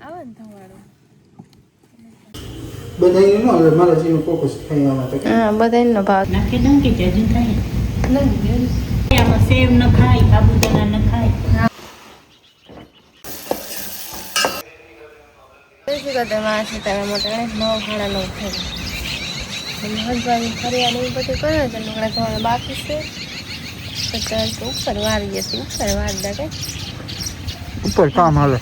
આવે ને ધવાડો બધાય નો હવે મારા જીનો ફોકસ થઈ આમાં તો હા બધાયનો ભાગ નાખી દઉં કે જજુ થાય નહીં આમાં સેવ ન ખાય સાબુદાણા ન ખાય શું કરતા માં સીતારા મોટા 9:30 થઈ હસબન્ડ ફરિયાદ એવું બધું કરે છે લુગડા ધોવાના બાકી છે તો ઉપર વારી જશે ઉપર વાર દે ઉપર કામ હાલે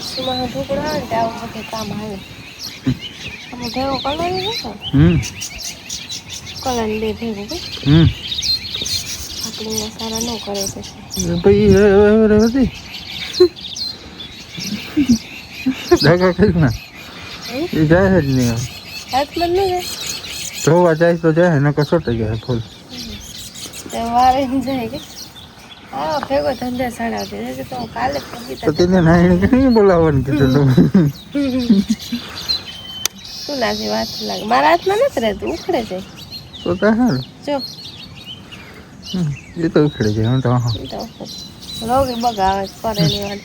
સુમાં ઢોકળા આવે ને આવું બધું કામ હાલે અમે ભેગો કરવાની છે કલર બે ભેગું આપણી સારા ન કરે છે ભાઈ હતી જાગા કઈ ના એ જાય જ નહીં હાથમાં જ નહીં જોવા જાય તો જાય ને કસોટી જાય ફૂલ જાય વારે જાય કે હા ભેગો ધંધે સડાવતી તો કાલે તો તેને નાયણી કઈ બોલાવવાનું કીધું તમે શું લાગે વાત લાગે મારા હાથમાં નથી રહેતું ઉખડે જાય તો સારું જો એ તો ઉખડે જાય હું તો રોગી બગાવે કરેલી વાત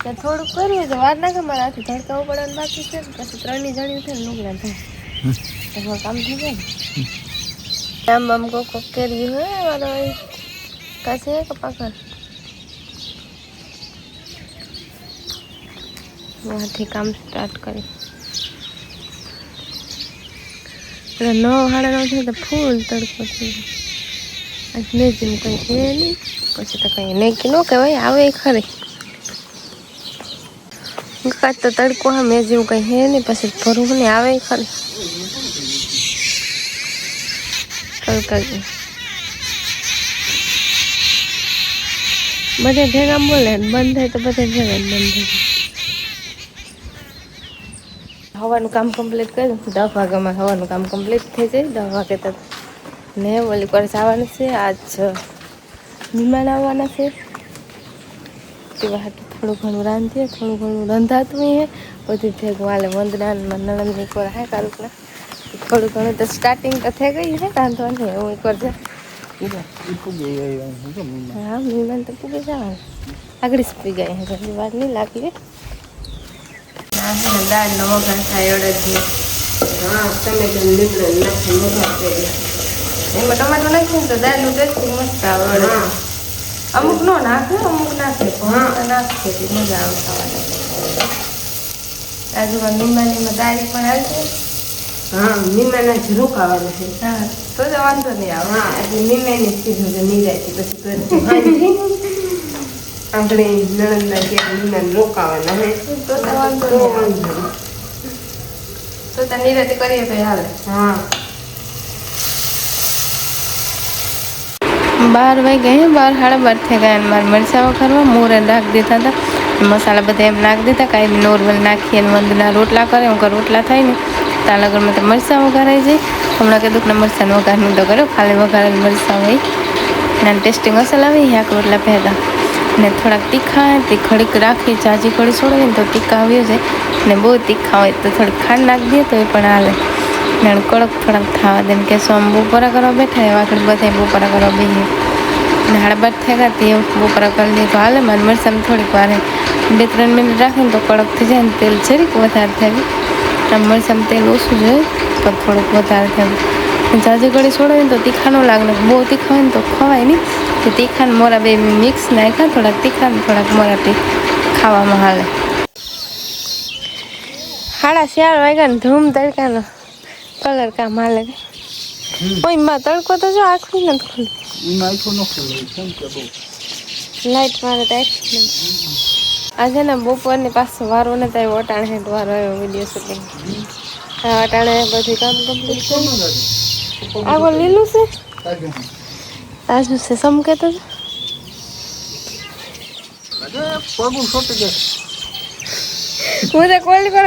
તો થોડુંક કરીએ તો વાર નાખે મારા હાથે ધડકાવું પડવાનું બાકી છે ને પછી 3 જણી છે ને લુગડા થાય કામ થઈ જાય ને આમ આમ કોક કેરી હોય મારો કાશે કે પાકર વહાથી કામ સ્ટાર્ટ કરી 9:30 થાય તો ફૂલ તડકો થઈ આજ મેં જેમ કંઈ છે નહીં પછી તો કંઈ નહીં કે ન કહેવાય આવે ખરી કાચ તો તડકો હા મેં જેવું કંઈ હે નહીં પછી ભરવું નહીં આવે ખરી તડકા બધે ભેગા બોલે બંધ થાય તો બધે ભેગા બંધ થાય હવાનું કામ કમ્પ્લીટ કર્યું 10 વાગ્યામાં હવાનું કામ કમ્પ્લીટ થઈ જાય 10 વાગે તો ને ઓલી પર આવવાનું છે આજ મહેમાન આવવાના છે તેવા થોડું ઘણું રાંધીએ થોડું ઘણું રંધાતું હે બધું ભેગું હાલે વંદના નણંદની કોર હે કારુકના થોડું ઘણું તો સ્ટાર્ટિંગ તો થઈ ગઈ હે રાંધવાની એવું કરજે હા મહેમાન તો પૂરી જવાનું આગળ જ પી ગયા હે ઘણી વાર નહીં લાગી દાળનો વઘાર થાય અડદની હા ટમેટો લીમડો નાખી વઘાર કરી એમાં ટમાટો નાખીએ ને તો દાળનું ટેસ્ટ મસ્ત આવે અમુક નો નાખે અમુક નાખે પણ નાખે મજા આવે ખાવાની આજુમાં મીમાનીમાં દાળ પણ આવશે હા મીમાના જ રોકાવાનું છે હા તો જ વાંધો નહીં આવે હા એટલે મીમાની કીધું કે નિરાયથી પછી આપણે નણંદના ત્યાં મીમાન રોકાવાના હે તો વાંધો તો નિરાયથી કરીએ તો હાલે હા 12 વાગ્યા હે 12:30 થઈ ગયા મારે મરચાં વઘારવા મોરે નાખી દીધા હતા મસાલા બધા એમ નાખી દીધા કાંઈ નોર્મલ નાખીએ ને વંદના રોટલા કરે હું રોટલા થાય ને ત્યાં લગનમાં તો મરચાં વઘારાઈ જાય હમણાં કીધું કે મરચાંનો વઘાર નહોતો કર્યો ખાલી વઘારેલ મરચાં હોય ને ટેસ્ટી મસાલા હોય શાક રોટલા પહેલા ને થોડાક તીખા તે ઘડીક રાખી જાજી ઘડી છોડે ને તો તીખા આવ્યો જાય ને બહુ તીખા હોય તો થોડીક ખાંડ નાખી દઈએ તો એ પણ હાલે ને કડક થોડાક થવા દે કે સો આમ બપોરા કરવા બેઠા એવા આગળ બધા બપોરા કરવા બેસીએ ને 12:30 થઈ ગયા તે બપોરા કરી દઈએ તો હાલે મારે મરચાં થોડીક વાર 2-3 મિનિટ રાખીને તો કડક થઈ જાય ને તેલ જરીક વધારે થાય આમ મરચાં તેલ ઓછું જોઈએ તો થોડુંક વધારે થાય જાજી ઘડી છોડાય ને તો તીખા ન લાગે ને બહુ તીખા હોય ને તો ખવાય નહીં તો તીખા ને મોરા બે મિક્સ નાખ્યા થોડાક તીખા ને થોડાક મોરા ખાવામાં હાલે 4:30 વાગ્યા ને ધૂમ તડકાનો કલર કામ હાલે કોઈ માં તડકો તો જો આખું નથી ખુલ્લું લાઈટ મારે તો આજે ને બપોરની પાછો વારો ને ત્યાં વટાણે હેઠ વારો આવ્યો વિડીયો શૂટિંગ હા વટાણે બધું કામ કમ્પ્લીટ કર્યું આગળ લીલું છે તાજું છે સમકે તો હું તો કોલી પર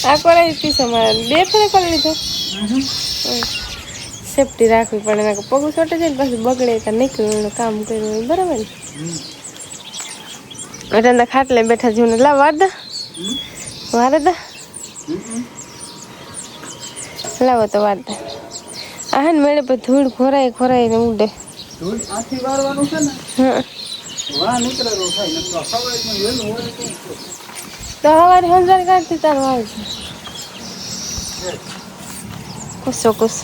આ કોલાઈ પીસો મારે 2 ફેરે કરી લીધો સેફટી રાખવી પડે ને પગું છોટે જાય ને પાછું બગડે કે નીકળ્યું કામ કર્યું હોય બરાબર ને એટલે ખાટલે બેઠા જીવને લા વારદા વારદા લાવો તો વારદા આ ને મેળે પર ધૂળ ખોરાય ને ઉડે આથી વાળવાનું છે ને હા વાહ નીકળેલો થાય ને તો સવારમાં વહેલું હોય તો તો સવારે હંજાર કાઢતી તારું આવે છે કુસો કુસ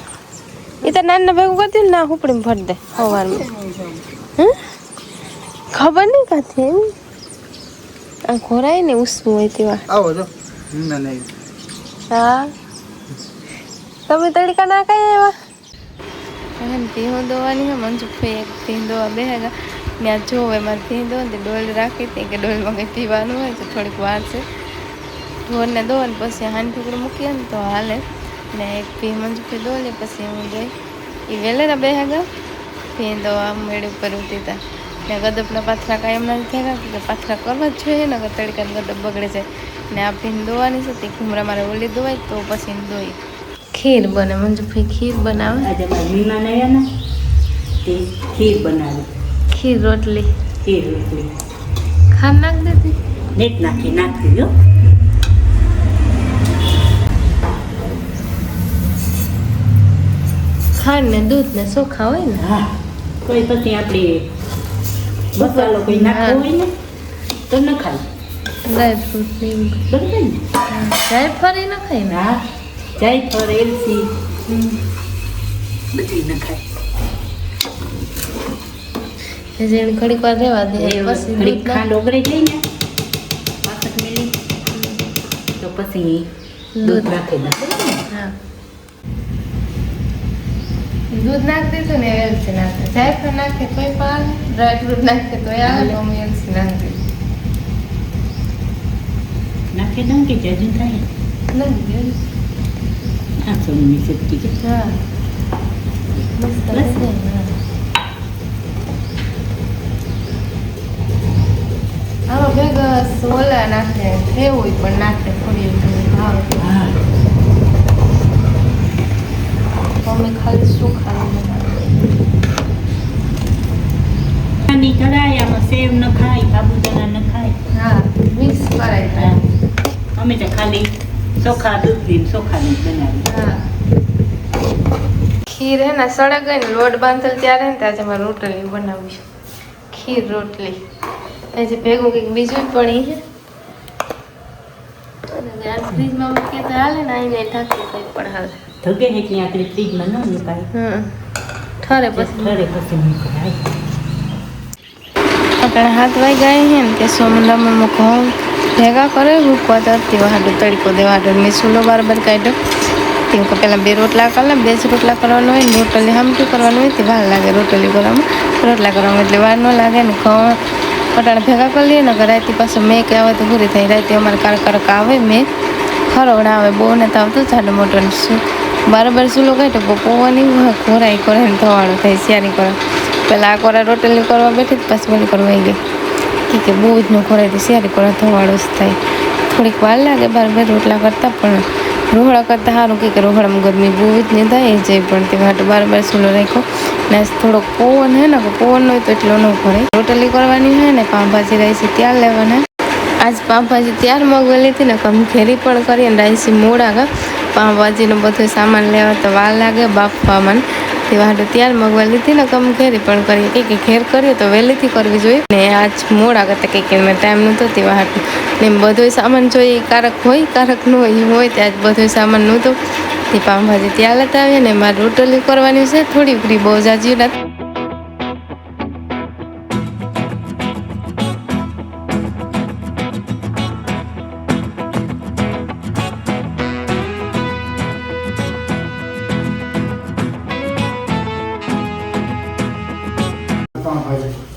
એ તો નાના ભેગું કરતી ને ના હુપડીમાં ભરી દે સવારમાં ખબર નહીં કાથી એમ આ ખોરાય ને ઉસવું હોય તેવા આવો જો ના નહીં હા તમે તડકા ના કઈ એવા ભીહું દોવાની હે મંજુભાઈ એક ભીહ દોવા બેહેગા ત્યાં જોવે મારે ભીહ દો ને ડોલ રાખી હતી કે ડોલમાં કંઈ પીવાનું હોય તો થોડીક વાર છે ઢોરને દો ને પછી હાની ટુકડું મૂકીએ ને તો હાલે ને એક ભીહ મંજુભાઈ દો લે પછી હું દોઈ એ વેલેરા બેહેગા ભીહ દોવા મેળ ઉપર ઉતીતા ને ગદપના પાથરા કાંઈ એમના થયા કે પાથરા કરવા જ જોઈએ ને અગર તડકાને ગદપ બગડે જાય ને આ ભીહ દોવાની છે તે ઘૂમરા મારે ઓલી દોવાય તો પછી દોઈ ખીર બને મંજુભાઈ ખીર બનાવે આજે મારા મહેમાન આવ્યા ને તે ખીર બનાવી ખીર રોટલી ખીર રોટલી ખાંડ નાખ દેતી નેટ નાખી જો ખાંડ ને દૂધ ને ચોખા હોય ને હા કોઈ પછી આપણે મસાલો કોઈ નાખવો હોય ને તો ન ખાય ડ્રાયફ્રૂટ ને એવું બરાબર ને જાયફળ ન ખાય ને હા જાયફળ એલચી બધી ન ખાય જેને ઘડીક વાર રહેવા દે પછી ઘડીક દૂધ ખાંડ ઓગળી જાય ને પાછળ મેલી તો પછી દૂધ નાખી દે હા દૂધ નાખ દીધું ને એલચી નાખે જાયફળ નાખે તોય પણ ડ્રાયફ્રૂટ નાખે તોય આવે તો અમે એલચી નાખી દીધું નાખી દઉં કે જજુ થાય નાખી દીધું આ સોની સબ્જી કે હા મસ્ત બસ. લાગે ને. આમાં ભેગા સોલા નાખે એવું પણ નાખે થોડી ભાવે હા અમે ખાલી શું ખાવાનું ની કરાય આમાં સેવ ન ખાય સાબુદાણા ન ખાય હા મિક્સ કરાય હા. અમે તો ખાલી ચોખા દૂધ ને ચોખાની જ બનાવી હા ખીર હે ને સળગ ગઈ ને લોટ બાંધેલ ત્યારે ને આજે મારે રોટલી બનાવી છે ખીર રોટલી આજે ભેગું કંઈક બીજું પડી છે અને ગેસ ફ્રીજમાં મૂકીએ તો હાલે ને આઈને ઢાંકી કંઈ પણ હાલે ધગે હે ત્યાં આપણે ફ્રીજમાં ન મુકાય ઠરે પછી ઠરે પછી મુકાય આપણે હાથ વાઈ ગયા છે ને તે સોમનામાં ઘઉં ભેગા કરે મૂકવા તો હતી વાડો તડકો દે વાડો મેં ચૂલો બરાબર કાઢ્યો તે પહેલાં 2 રોટલા કરવા 2 જ રોટલા કરવાનું હોય ને રોટલી હામટું કરવાનું હોય તે વાર લાગે રોટલી કરવામાં રોટલા કરવામાં એટલે વાર ન લાગે ને ઘઉં પટાણા ભેગા કરી લઈએ ને રાતે પાછું મેં કે આવે તો પૂરી થાય રાતે અમારે કારક આવે મેં ખરોડા આવે બહુ ને તો આવતું જાડો મોટો ને શું બરાબર ચૂલો કાઢ્યો પૌવાની ઘોરાઈ કરે ને ધવાડો થાય શિયારી કરે પહેલાં આ કોરા રોટલી કરવા બેઠી પાછી મને કરવાઈ ગઈ કે બહુ જ ન ખોરાય તો શિયારી કરવા ધવાડો જ થાય થોડીક વાર લાગે બરાબર રોટલા કરતાં પણ રોહડા કરતાં સારું કે રોહડામાં ગરમી બહુ જ નહીં થાય એ જાય પણ તે માટે બરાબર ચૂલો રાખ્યો ને થોડોક પવન હે ને પવન હોય તો એટલો ન ખોરાય રોટલી કરવાની હોય ને પાઉંભાજી રાઈસી ત્યાર લેવાના આજ પાઉંભાજી ત્યાર મગવેલી હતી ને કમ ઘેરી પણ કરી અને રાઈસી મોડા ગા પાઉંભાજીનો બધો સામાન લેવા તો વાર લાગે બાફવામાં તે વાટો ત્યાર મગવેલી હતી ને કમ ઘેરી પણ કરીએ કે ઘેર કરીએ તો વહેલીથી કરવી જોઈએ ને આજ મોડા કરતા કંઈક એમાં ટાઈમ નહોતો તે વાટો ને બધો સામાન જોઈએ કારક હોય કારક ન હોય એ હોય ત્યાં જ બધો સામાન નહોતો તે પાઉંભાજી ત્યાં લેતા આવીએ ને મારે રોટલી કરવાની છે થોડી ફ્રી બહુ જાજી નથી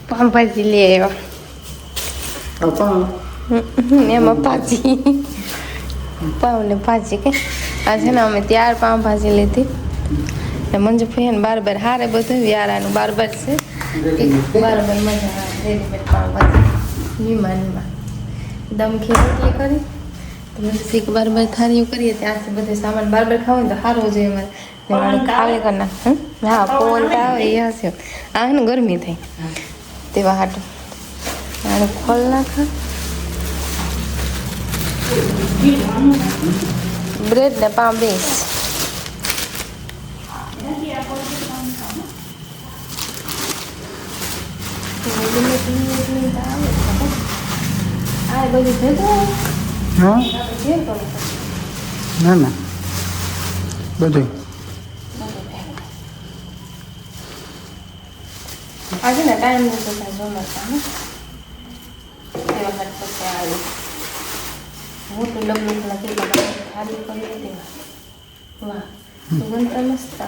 પાઉંભાજી લઈ આવ્યા એમાં ભાજી પાઉં ને ભાજી કે આજે ને અમે ત્યાર પાઉંભાજી લીધી ને મંજુભાઈ ને બારબર હારે બધું વ્યારાનું બારબર છે બારબર મજા આવે રેડીમેડ પાઉંભાજી વિમાનમાં દમ ખીર રોટલી કરી શીખ બારબર થાળીઓ કરીએ ત્યાંથી બધે સામાન બારબર ખાવું તો સારું જોઈએ અમારે ને મારે ખાલી કરી નાખ હા પવન તો આવે એ હશે આ ને ગરમી થઈ તેવા હાટું આને ખોલ નાખા બ્રેડ ને પાઉં બેસ આ બધું ભેગું હા આપણે જે કરું ના ના બધું આજે ને ટાઈમ નથી તો જમતા ને એ વખત પછી આવી મોટું ડબલું કેટલા ખાલી કરી હતી વાહ સુગંધ તો મસ્ત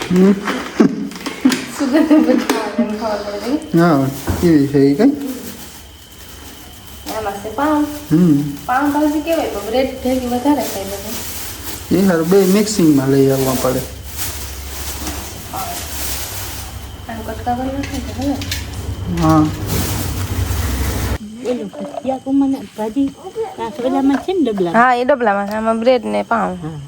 હમ સુગંધ બધા ખબર પડે હા કેવી છે એ કઈ એમાં છે પાઉં પાઉં ભાજી કહેવાય તો બ્રેડ ભેગી વધારે ખાઈ બધું એ હાર બે મિક્સિંગમાં લઈ આવવા પડે આનું કટકા કરી નાખે તો હવે હા એલું ખટિયા કુમાને ભાજી કાસવેલામાં છે ને ડબલા હા એ ડબલામાં આમાં બ્રેડ ને પાઉં હા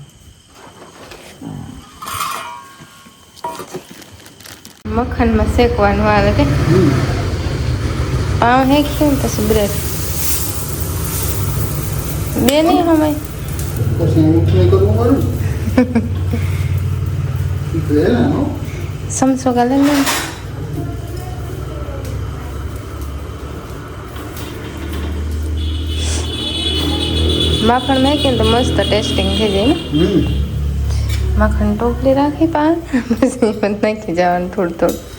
મક્ખનમાં શેકવાનું આવે કે પાઉં હેખ્યું ને પછી બ્રેડ બે નહીં હમાય પછી ઉઠને કરવું પડે ને એટલે હો સમસો ગાલે ને માખણ નાખીએ ને તો મસ્ત ટેસ્ટિંગ થઈ જાય ને માખણ ટોપલી રાખી પા પછી એમાં નાખી જવાનું થોડું થોડું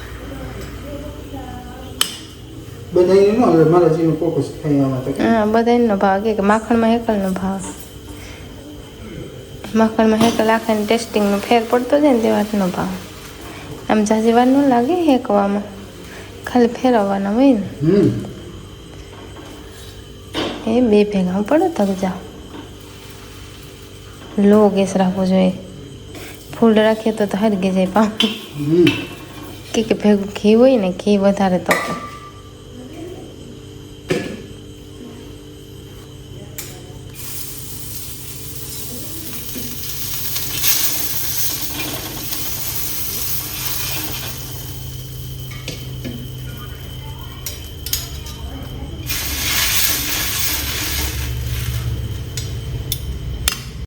બધા ન હવે મારા જીવનો ફોકસ થાય આમાં તો હા બધા એનો ભાવ કે માખણમાં હેકલનો ભાવ માખણમાં હેકલ આખાને ટેસ્ટિંગનો ફેર પડતો જાય ને તે વાતનો ભાવ આમ જાજી વાર ન લાગે હેકવામાં ખાલી ફેરવવાના હોય ને એ બે ભેગા પડો તક જાઓ લો ગેસ રાખવો જોઈએ ફૂલ રાખીએ તો હરગી જાય પાઉં કે ભેગું ઘી હોય ને ઘી વધારે તપે